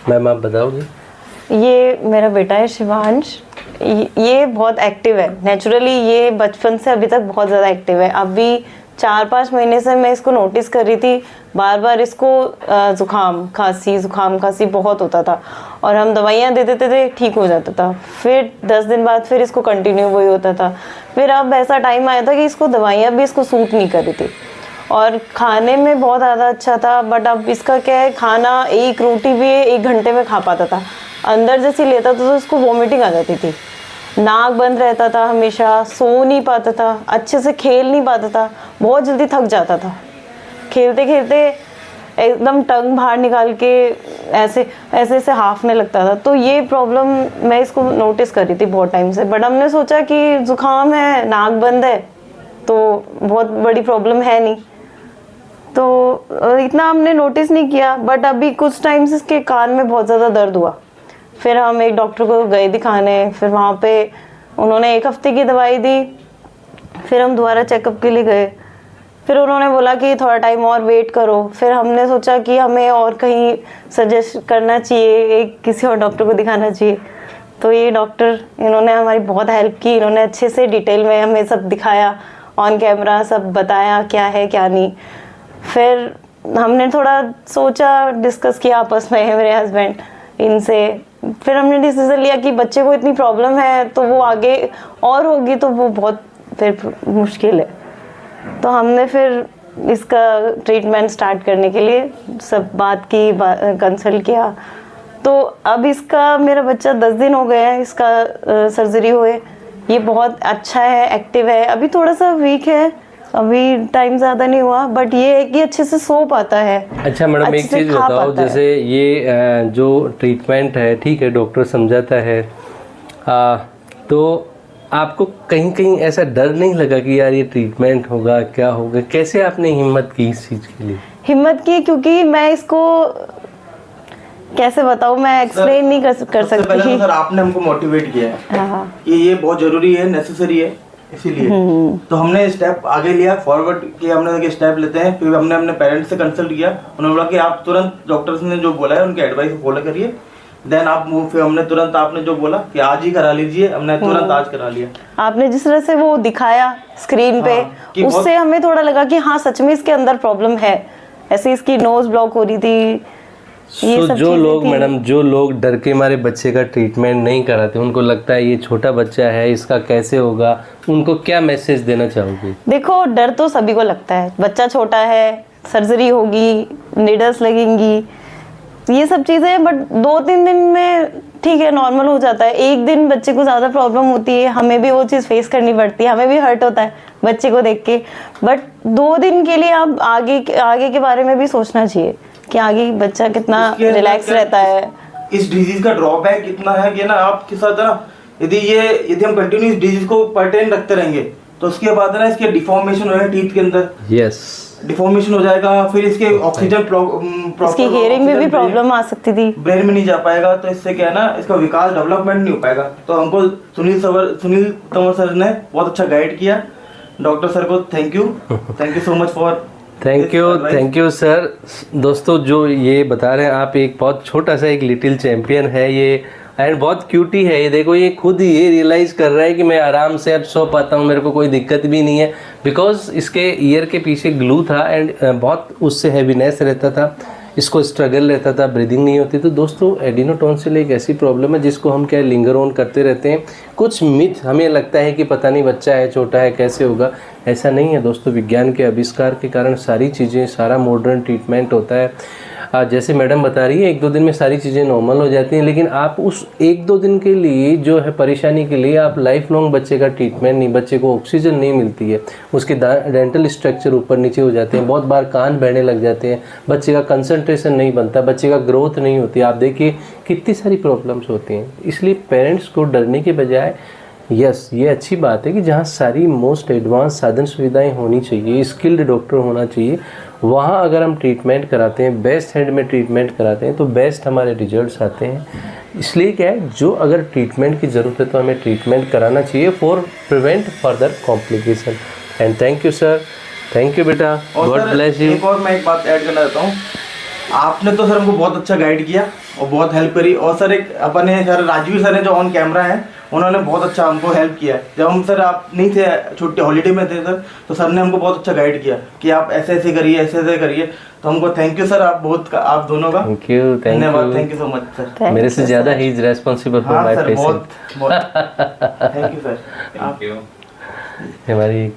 Ma'am आप बताओगे? ये मेरा बेटा है शिवांश। ये बहुत एक्टिव है नेचुरली, ये बचपन से अभी तक बहुत ज़्यादा एक्टिव है। अभी 4-5 महीने से मैं इसको नोटिस कर रही थी, बार बार इसको जुकाम खांसी बहुत होता था और हम दवाइयाँ दे देते थे, ठीक हो जाता था। फिर 10 दिन बाद फिर इसको कंटिन्यू वही होता था। फिर अब ऐसा टाइम आया था कि इसको दवाइयाँ भी इसको सूट नहीं कर रही थी और खाने में बहुत ज़्यादा अच्छा था। बट अब इसका क्या है, खाना एक रोटी भी 1 घंटे में खा पाता था, अंदर जैसे लेता था तो उसको वॉमिटिंग आ जाती थी, नाक बंद रहता था हमेशा, सो नहीं पाता था, अच्छे से खेल नहीं पाता था, बहुत जल्दी थक जाता था, खेलते खेलते एकदम टंग बाहर निकाल के ऐसे ऐसे ऐसे हाफने लगता था। तो ये प्रॉब्लम मैं इसको नोटिस कर रही थी बहुत टाइम से। बट हमने सोचा कि जुकाम है, नाक बंद है, तो बहुत बड़ी प्रॉब्लम है नहीं, तो इतना हमने नोटिस नहीं किया। बट अभी कुछ टाइम से इसके कान में बहुत ज़्यादा दर्द हुआ, फिर हम एक डॉक्टर को गए दिखाने, फिर वहाँ पे उन्होंने 1 हफ्ते की दवाई दी, फिर हम दोबारा चेकअप के लिए गए, फिर उन्होंने बोला कि थोड़ा टाइम और वेट करो। फिर हमने सोचा कि हमें और कहीं सजेस्ट करना चाहिए, एक किसी और डॉक्टर को दिखाना चाहिए। तो ये डॉक्टर, इन्होंने हमारी बहुत हेल्प की, इन्होंने अच्छे से डिटेल में हमें सब दिखाया, ऑन कैमरा सब बताया क्या है क्या नहीं। फिर हमने थोड़ा सोचा, डिस्कस किया आपस में मेरे हस्बैंड इनसे, फिर हमने डिसीजन लिया कि बच्चे को इतनी प्रॉब्लम है तो वो आगे और होगी तो वो बहुत फिर मुश्किल है। तो हमने फिर इसका ट्रीटमेंट स्टार्ट करने के लिए सब बात की, कंसल्ट किया। तो अब इसका, मेरा बच्चा 10 दिन हो गए हैं इसका सर्जरी हुए, ये बहुत अच्छा है, एक्टिव है। अभी थोड़ा सा वीक है, अभी टाइम ज़्यादा नहीं हुआ, बट ये है कि अच्छे से सो पाता है। अच्छा मैडम एक चीज़ बताओ, जैसे ये जो ट्रीटमेंट है, ठीक है डॉक्टर समझाता है, तो आपको कहीं कहीं ऐसा डर नहीं लगा कि यार ये ट्रीटमेंट होगा क्या होगा? कैसे आपने हिम्मत की इस चीज़ के लिए? हिम्मत की क्योंकि मैं इसको कैसे बताऊँ, मैं एक्सप्लेन नहीं कर सकती। पहले तो सर आपने हमको मोटिवेट किया है कि ये बहुत जरूरी है, नेसेसरी है, इसीलिए तो हमने स्टेप आगे लिया, फॉरवर्ड किया, हमने स्टेप लेते हैं। फिर हमने अपने पेरेंट्स से कंसल्ट किया, उन्होंने बोला कि आप तुरंत डॉक्टर्स ने जो बोला है उनके एडवाइस फॉलो करिए, देन आप मूव। फिर हमने तुरंत, आपने जो बोला कि आज ही करा लीजिए, हमने तुरंत आज करा लिया। आपने जिस तरह से वो दिखाया स्क्रीन पे, उससे हमें थोड़ा लगा कि हाँ सच में इसके अंदर प्रॉब्लम है। ऐसे इसकी नोज ब्लॉक हो रही थी, ये सब जो लोग मैडम, जो लोग डर के मारे बच्चे का ट्रीटमेंट नहीं कराते, उनको लगता है ये छोटा बच्चा है इसका कैसे होगा, उनको क्या मैसेज देना चाहोगे? देखो डर तो सभी को लगता है, बच्चा छोटा है, सर्जरी होगी, नीडल्स लगेंगी, ये सब चीज़ें, बट 2-3 दिन में ठीक है, नॉर्मल हो जाता है। एक दिन बच्चे को ज़्यादा प्रॉब्लम होती है, हमें भी वो चीज़ फेस करनी पड़ती है, हमें भी हर्ट होता है बच्चे को देख के। बट 2 दिन के लिए आप आगे के बारे में भी सोचना चाहिए कि आगे बच्चा कितना रिलैक्स रहता है। इस डिजीज का ड्रॉबैक इतना है कि ना आपके साथ है ना, यदि हम कंटिन्यू इस डिजीज को पर्टेन रखते रहेंगे तो उसके बाद ना इसके डिफॉर्मेशन हो जाएगा टीथ के अंदर। यस, डिफॉर्मेशन हो जाएगा, फिर इसके ऑक्सीजन इसकी हेयरिंग में भी प्रॉब्लम आ सकती थी, ब्रेन में नहीं जा पाएगा, तो इससे क्या है ना, इसका विकास डेवलपमेंट नहीं हो पाएगा। तो हमको सुनील तंवर सर ने बहुत अच्छा गाइड किया। डॉक्टर सर को thank you so much for thank you sir. दोस्तों जो ये बता रहे हैं आप, एक बहुत छोटा सा एक लिटिल चैंपियन है ये, एंड बहुत क्यूटी है ये। देखो ये खुद ही ये रियलाइज़ कर रहा है कि मैं आराम से अब सो पाता हूँ, मेरे को कोई दिक्कत भी नहीं है, बिकॉज इसके ईयर के पीछे ग्लू था एंड बहुत उससे हैवीनेस रहता था, इसको स्ट्रगल रहता था, ब्रीदिंग नहीं होती। तो दोस्तों एडिनोटॉन्सिल एक ऐसी प्रॉब्लम है जिसको हम क्या लिंगर ऑन करते रहते हैं। कुछ मिथ हमें लगता है कि पता नहीं बच्चा है, छोटा है, कैसे होगा, ऐसा नहीं है दोस्तों। विज्ञान के आविष्कार के कारण सारी चीज़ें, सारा मॉडर्न ट्रीटमेंट होता है। जैसे मैडम बता रही है 1-2 दिन में सारी चीज़ें नॉर्मल हो जाती हैं, लेकिन आप उस 1-2 दिन के लिए जो है परेशानी के लिए आप लाइफ लॉन्ग बच्चे का ट्रीटमेंट नहीं, बच्चे को ऑक्सीजन नहीं मिलती है, उसके डेंटल स्ट्रक्चर ऊपर नीचे हो जाते हैं, बहुत बार कान बहने लग जाते हैं, बच्चे का कंसंट्रेशन नहीं बनता, बच्चे का ग्रोथ नहीं होती। आप देखिए कितनी सारी प्रॉब्लम्स होती हैं। इसलिए पेरेंट्स को डरने के बजाय, यस ये अच्छी बात है कि जहाँ सारी मोस्ट एडवांस साधन सुविधाएं होनी चाहिए, स्किल्ड डॉक्टर होना चाहिए, वहाँ अगर हम ट्रीटमेंट कराते हैं, बेस्ट हैंड में ट्रीटमेंट कराते हैं तो बेस्ट हमारे रिजल्ट्स आते हैं। इसलिए क्या है, जो अगर ट्रीटमेंट की ज़रूरत है तो हमें ट्रीटमेंट कराना चाहिए for prevent further complication. And thank you sir, thank you बेटा, गॉड ब्लेस यू। एक और मैं एक बात ऐड करना चाहता हूँ आपने तो सर हमको बहुत अच्छा गाइड किया और बहुत हेल्प करी। और सर एक अपने सर राजवीर सर ने जो ऑन कैमरा है, उन्होंने बहुत अच्छा हमको हेल्प किया। जब हम सर आप नहीं थे, छुट्टी हॉलीडे में थे सर, तो सर ने हमको बहुत अच्छा गाइड किया कि आप ऐसे ऐसे करिए, ऐसे ऐसे करिए। तो हमको थैंक यू सर, आप दोनों का थैंक यू, धन्यवाद। Thank you so much sir. Thank मेरे you, से ज्यादा ही इज रेस्पॉन्सिबल फॉर हाँ माय सर, पेशेंट। बहुत थैंक यू सर। हमारी